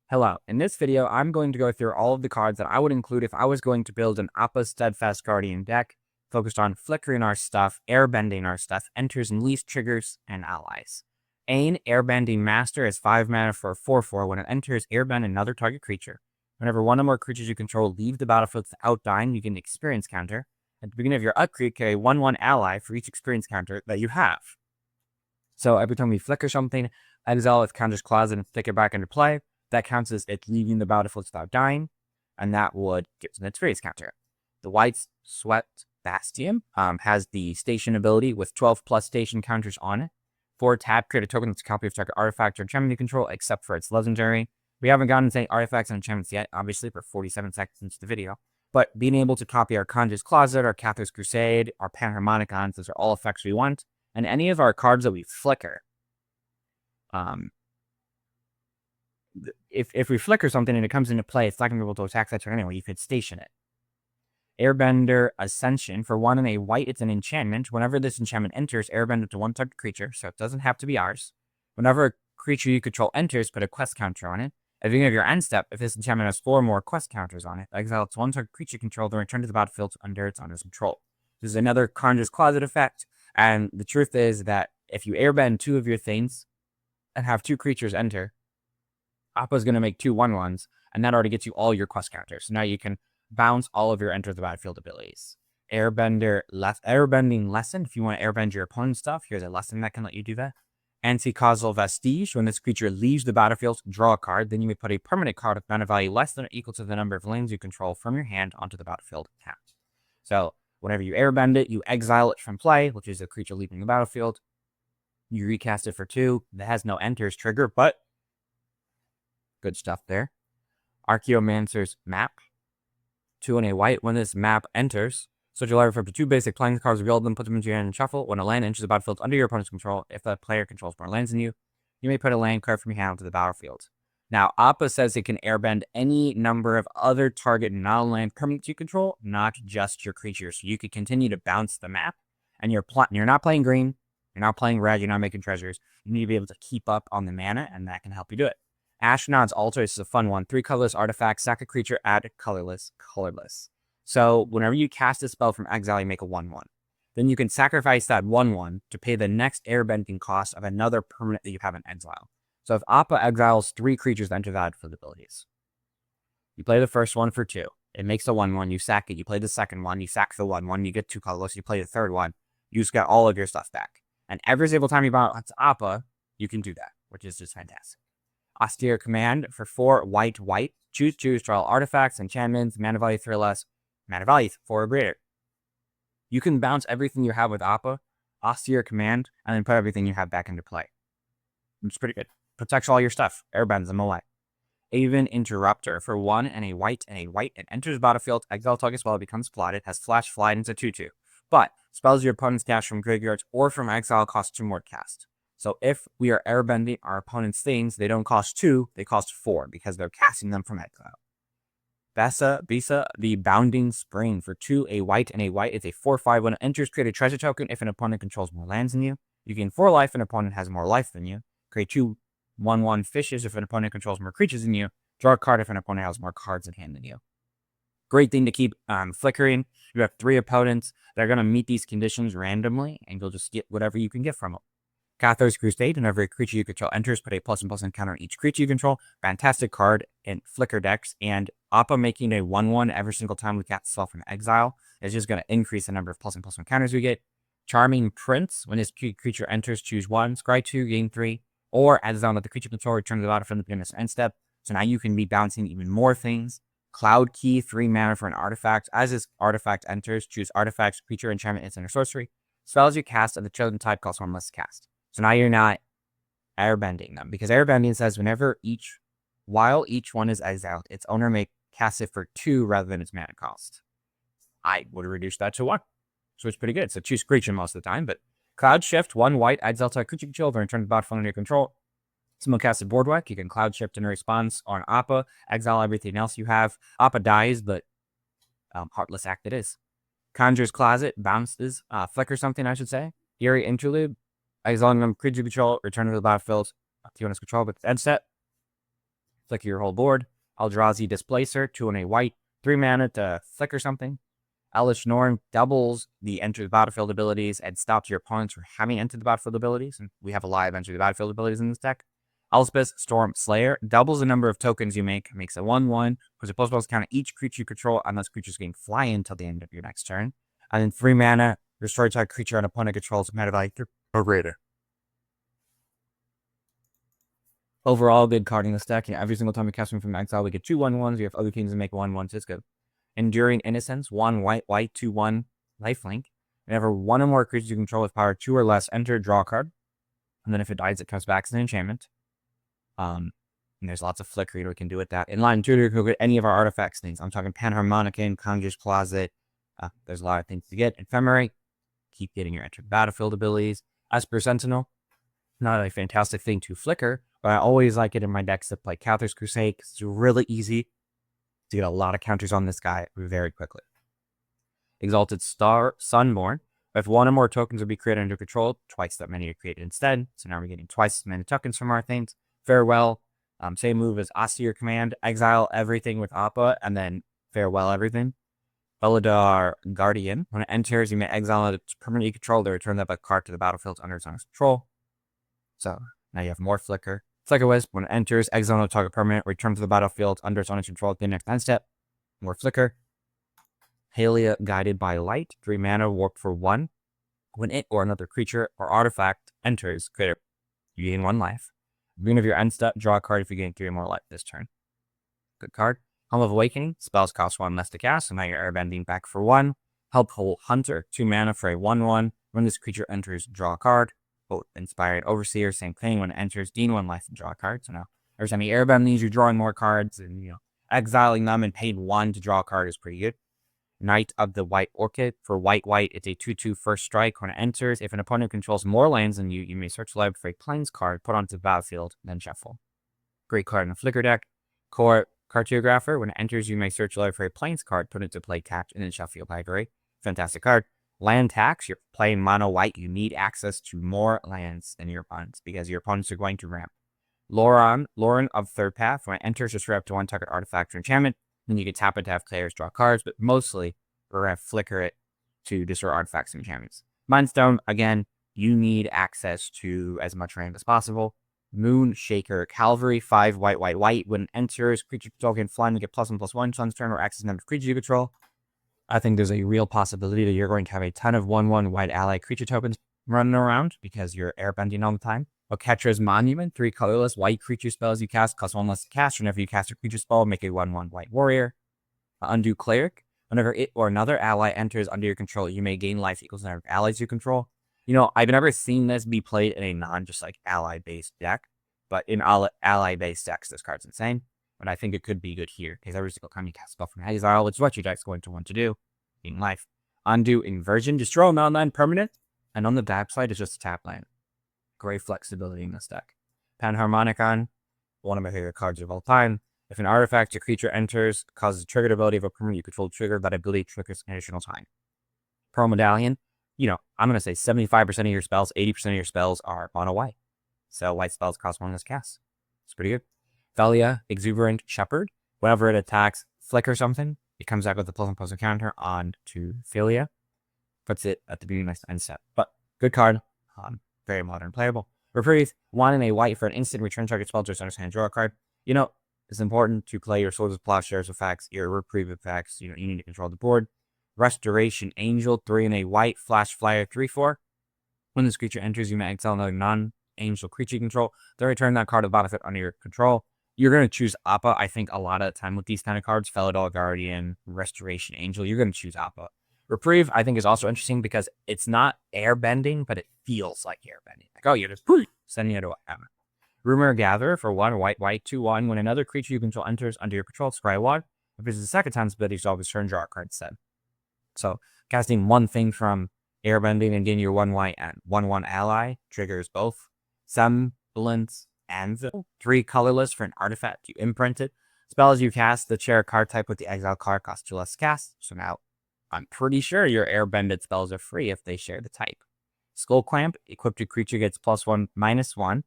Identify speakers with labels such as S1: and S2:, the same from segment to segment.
S1: Hello, in this video, I'm going to go through all of the cards that I would include if I was going to build an Appa Steadfast Guardian deck focused on flickering our stuff, airbending our stuff, enters and leaves triggers, and allies. Aang, Airbending Master, is 5 mana for a 4/4. When it enters, airbend another target creature. Whenever one or more creatures you control leave the battlefield without dying, you get an experience counter. At the beginning of your upkeep, get a 1/1 ally for each experience counter that you have. So every time we flicker something, exile its counter's closet and stick it back into play. That counts as it leaving the battlefield without dying, and that would give us an experience counter. The White's Sweat Bastion has the station ability with 12 plus station counters on it. For tap, create a token that's a copy of target artifact or enchantment you control, except for its legendary. We haven't gotten to any artifacts and enchantments yet, obviously, for 47 seconds into the video. But being able to copy our Conjure's Closet, our Cathar's Crusade, our Panharmonicons, those are all effects we want. And any of our cards that we flicker, if we flicker something and it comes into play, it's not going to be able to attack that turn anyway. You could station it. Airbender Ascension. For 1 and a white, it's an enchantment. Whenever this enchantment enters, airbend it to one target creature, so it doesn't have to be ours. Whenever a creature you control enters, put a quest counter on it. At the beginning of your end step, if this enchantment has 4 or more quest counters on it, exile its one target creature control, then return to the battlefield under its owner's control. This is another Conjure's Closet effect, and the truth is that if you airbend 2 of your things and have 2 creatures enter, Appa is going to make 2 1/1s, and that already gets you all your quest counters. So now you can bounce all of your enter the battlefield abilities. Airbending Lesson. If you want to airbend your opponent's stuff, here's a lesson that can let you do that. Anti-causal Vestige. When this creature leaves the battlefield, draw a card. Then you may put a permanent card of mana value less than or equal to the number of lands you control from your hand onto the battlefield tapped. So whenever you airbend it, you exile it from play, which is a creature leaving the battlefield. You recast it for 2. That has no enters trigger, but good stuff there. Archaeomancer's Map. 2 and a white. When this map enters, search your library for up to 2 basic playing cards, reveal them, put them into your hand, and shuffle. When a land enters the battlefield under your opponent's control, if the player controls more lands than you, you may put a land card from your hand onto the battlefield. Now, Appa says it can airbend any number of other target non-land permanents you control, not just your creatures. So you could continue to bounce the map, and you're not playing green, you're not playing red, you're not making treasures. You need to be able to keep up on the mana, and that can help you do it. Astronaut's Altar. This is a fun one. 3 colorless artifacts, sack a creature, add colorless. So whenever you cast a spell from exile, you make a 1/1. Then you can sacrifice that 1/1 to pay the next airbending cost of another permanent that you have in exile. So if Appa exiles 3 creatures that enter that for the abilities, you play the first one for 2. It makes a 1/1. You sack it. You play the second one. You sack the 1/1. You get 2 colorless. You play the third one. You just got all of your stuff back. And every single time you bounce Appa, you can do that, which is just fantastic. Austere Command. For 4 white. Choose, draw artifacts, enchantments, mana value 3 or less, mana value 4 or greater. You can bounce everything you have with Appa, Austere Command, and then put everything you have back into play. It's pretty good. Protects all your stuff. Airbends them away. Aven Interrupter. For 1 and a white, it enters the battlefield, exile target spell, becomes plotted, has flash, fly, and it's a 2/2. But spells your opponent's cast from graveyards or from exile cost 2 more to cast. So if we are airbending our opponent's things, they don't cost 2, they cost 4 because they're casting them from exile. Bisa, the Bounding Spring. For 2, a white, it's a 4/5. When it enters, create a treasure token if an opponent controls more lands than you. You gain 4 life if an opponent has more life than you. Create 2 1/1 fishes if an opponent controls more creatures than you. Draw a card if an opponent has more cards in hand than you. Great thing to keep flickering. You have 3 opponents that are going to meet these conditions randomly, and you'll just get whatever you can get from them. Cathar's Crusade. Whenever a creature you control enters, put a +++ encounter on each creature you control. Fantastic card in flicker decks. And Appa making a 1/1 every single time we cast a spell from exile is just going to increase the number of +++ encounters we get. Charming Prince. When this creature enters, choose 1, scry 2, gain 3, or exile let the creature control return to the battlefield at the beginning of its end step. So now you can be bouncing even more things. Cloud Key. 3 mana for an artifact. As this artifact enters, choose artifacts, creature, enchantment, instant, or sorcery. Spells you cast of the chosen type cost 1 less to cast. So now you're not airbending them, because airbending says while each one is exiled, its owner may cast it for 2 rather than its mana cost. I would reduce that to 1. So it's pretty good. So choose creature most of the time, but Cloud Shift. 1 white, exile target creature control, then return to the battlefield under your control. Someone casted Boardwalk. You can Cloud Shift in response on Appa, exile everything else you have. Appa dies, but Heartless Act it is. Conjure's Closet. Bounces. Flicker something, I should say. Eerie Interlude. Exiling them, creature control, return to the battlefield, Tiona's control with end set. Flicker your whole board. Eldrazi Displacer, 2 and a white, 3 mana to flicker something. Elish Norn doubles the enter the battlefield abilities and stops your opponents from having entered the battlefield abilities. And we have a live enter the battlefield abilities in this deck. Elspeth Storm Slayer doubles the number of tokens you make, makes a 1/1, puts a ++ count on each creature you control unless creatures can fly until the end of your next turn. And then 3 mana, restore target creature an opponent controls mana value 3 or greater. Overall, good card in this deck. Every single time we cast them from exile, we get 2 1/1s. We have other teams that make 1/1s. It's good. Enduring Innocence, 1 white, 2/1 lifelink. Whenever one or more creatures you control with power 2 or less enter, draw a card. And then if it dies, it comes back as an enchantment. And there's lots of flickering we can do with that. Inline tutor could get any of our artifacts things. I'm talking Panharmonicon, Conjure's Closet. There's a lot of things to get. Ephemerate, keep getting your enter the battlefield abilities. Esper Sentinel, not a fantastic thing to flicker, but I always like it in my decks to play Cathar's Crusade because it's really easy to get a lot of counters on this guy very quickly. Exalted Star Sunborn. If one or more tokens would be created under control, twice that many are created instead. So now we're getting twice as many tokens from our things. Farewell. Same move as Austere Command. Exile everything with Appa, and then farewell everything. Steadfast Guardian. When it enters, you may exile its permanently controlled or return that card to the battlefield under its own control. So now you have more flicker. Flicker Wisp. When it enters, exile a target permanent, return to the battlefield under its own control at the next end step. More flicker. Halia Guided by Light. 3 mana, warp for 1. When it or another creature or artifact enters, you gain 1 life. Beginning of your end step, draw a card if you gain 3 or more life this turn. Good card. Helm of Awakening. Spells cost 1 less to cast, so now you're airbending back for 1. Helpful Hunter. 2 mana for a 1/1. When this creature enters, draw a card. Both Inspired Overseer, same thing. When it enters, gain 1 life and draw a card. So now, every time you airbend these, you're drawing more cards, and exiling them and paying 1 to draw a card is pretty good. Knight of the White Orchid. For white, it's a 2/2 first strike. When it enters, if an opponent controls more lands than you may search the library for a plains card, put onto the battlefield, then shuffle. Great card in the Flicker deck. Core Cartographer. When it enters, you may search the library for a plains card, put it to play tapped, and then shuffle your library. Fantastic card. Land Tax. You're playing mono white. You need access to more lands than your opponents because your opponents are going to ramp. Lauren of Third Path. When it enters, just up to 1 target artifact or enchantment. Then you can tap it to have players draw cards, but mostly we're going to flicker it to destroy artifacts and enchantments. Mindstone, again, you need access to as much land as possible. Moon Shaker Cavalry, 5 white. When it enters, creature control can fly and get +1/+1 on turn or access number of creature you control. I think there's a real possibility that you're going to have a ton of 1/1 white ally creature tokens running around because you're airbending all the time. Oketra's Monument, 3 colorless white creature spells you cast, cost 1 less to cast. Whenever you cast a creature spell, make a 1/1 white warrior. Undo Cleric. Whenever it or another ally enters under your control, you may gain life equals the number of allies you control. I've never seen this be played in a non-just ally-based deck, but in ally-based decks, this card's insane. But I think it could be good here, because every single time you cast a spell from exile, which is what your deck's going to want to do, gain life. Undo Inversion, destroy a non-land permanent, and on the backside is just a tap land. Great flexibility in this deck. Panharmonicon, one of my favorite cards of all time. If an artifact or creature enters, causes a triggered ability of a permanent you control trigger, that ability triggers an additional time. Pearl Medallion, I'm going to say 75% of your spells, 80% of your spells are mono white. So white spells cost 1 less cast. It's pretty good. Thalia Exuberant Shepherd. Whenever it attacks, flicker something, it comes out with a +1/+1 counter on to Thalia. Puts it at the beginning of the end step. But good card. Very modern playable. Reprieve, 1 and a white for an instant return target spell to its underhand draw a card. It's important to play your Swords of Plowshares effects, your Reprieve effects. You need to control the board. Restoration Angel, 3 and a white, flash flyer, 3/4. When this creature enters, you may exile another non-angel creature you control. Then return that card to the battlefield under your control. You're going to choose Appa, I think, a lot of the time with these kind of cards. Felidal Guardian, Restoration Angel, you're going to choose Appa. Reprieve, I think, is also interesting because it's not airbending, but it feels like airbending. You're just sending it to a hammer. Rumor Gatherer for 1 white, 2/1. When another creature you control enters under your control, scry 1. If it's the second time ability, you always turn draw a card instead. So casting one thing from airbending and getting your 1 white and 1/1 ally triggers both Semblance Anvil. 3 colorless for an artifact you imprinted. Spells you cast that share a card type with the exile card cost 2 less cast. So now I'm pretty sure your airbended spells are free if they share the type. Skull Clamp, equipped creature gets +1/-1.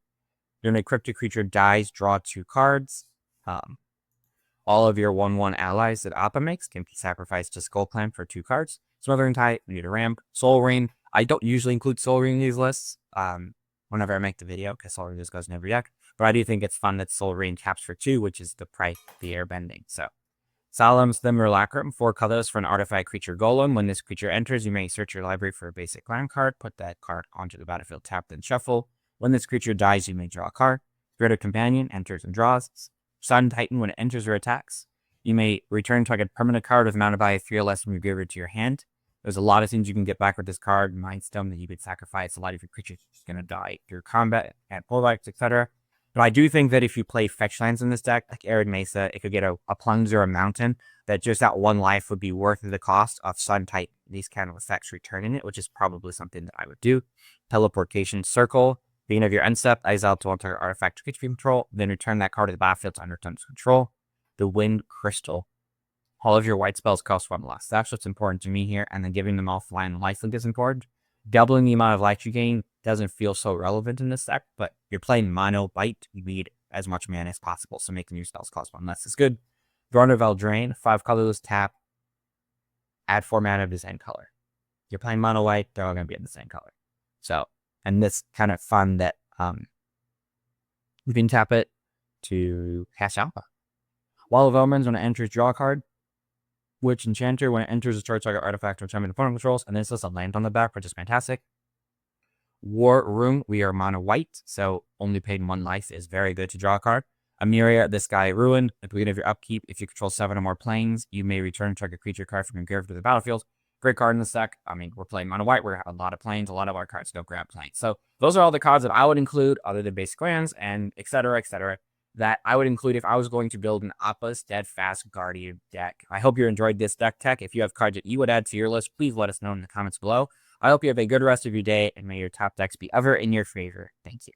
S1: When a cryptic creature dies, draw 2 cards. All of your 1/1 allies that Appa makes can be sacrificed to Skull Clan for 2 cards. Smothering Tide, we need a ramp. Soul Rain. I don't usually include Soul Rain in these lists whenever I make the video, because Soul Rain just goes in every deck. But I do think it's fun that Soul Rain taps for 2, which is the price of the Airbending. So, Salam's the Murlacrum, 4 colors for an artifact creature golem. When this creature enters, you may search your library for a basic land card, put that card onto the battlefield, tap, then shuffle. When this creature dies, you may draw a card. Spirit of Companion enters and draws. Sun Titan, when it enters or attacks, you may return target permanent card with amount of value 3 or less from your graveyard to your hand. There's a lot of things you can get back with this card. Mindstone that you could sacrifice. A lot of your creatures are going to die through combat and pullbacks, etc. But I do think that if you play fetch lands in this deck, like Arid Mesa, it could get a Plunge or a Mountain, that just that 1 life would be worth the cost of Sun Titan. These kind of effects returning it, which is probably something that I would do. Teleportation Circle. Beginning of your end step, exile to alter artifact creature you control, then return that card to the battlefield under Tun's control. The Wind Crystal. All of your white spells cost 1 less. That's what's important to me here, and then giving them offline lifelink is important. Doubling the amount of life you gain doesn't feel so relevant in this deck, but you're playing mono bite, you need as much mana as possible, so making your spells cost 1 less is good. Throne of Eldraine, 5 colorless tap, add 4 mana of the same color. You're playing mono white, they're all going to be in the same color. So, and this kind of fun that you can tap it to cast Appa. Wall of Omens, when it enters, draw a card. Witch Enchanter, when it enters, destroy target artifact or summon opponent controls, and then it says a land on the back, which is fantastic. War Room, we are mono white, so only paying 1 life is very good to draw a card. Amiria, this guy ruined. At the beginning of your upkeep, if you control 7 or more planes, you may return target creature card from your graveyard to the battlefield. Great card in this deck. I mean, we're playing mono white. We have a lot of planes. A lot of our cards don't grab planes. So those are all the cards that I would include, other than basic lands and etc., that I would include if I was going to build an Appa Steadfast Guardian deck. I hope you enjoyed this deck tech. If you have cards that you would add to your list, please let us know in the comments below. I hope you have a good rest of your day, and may your top decks be ever in your favor. Thank you.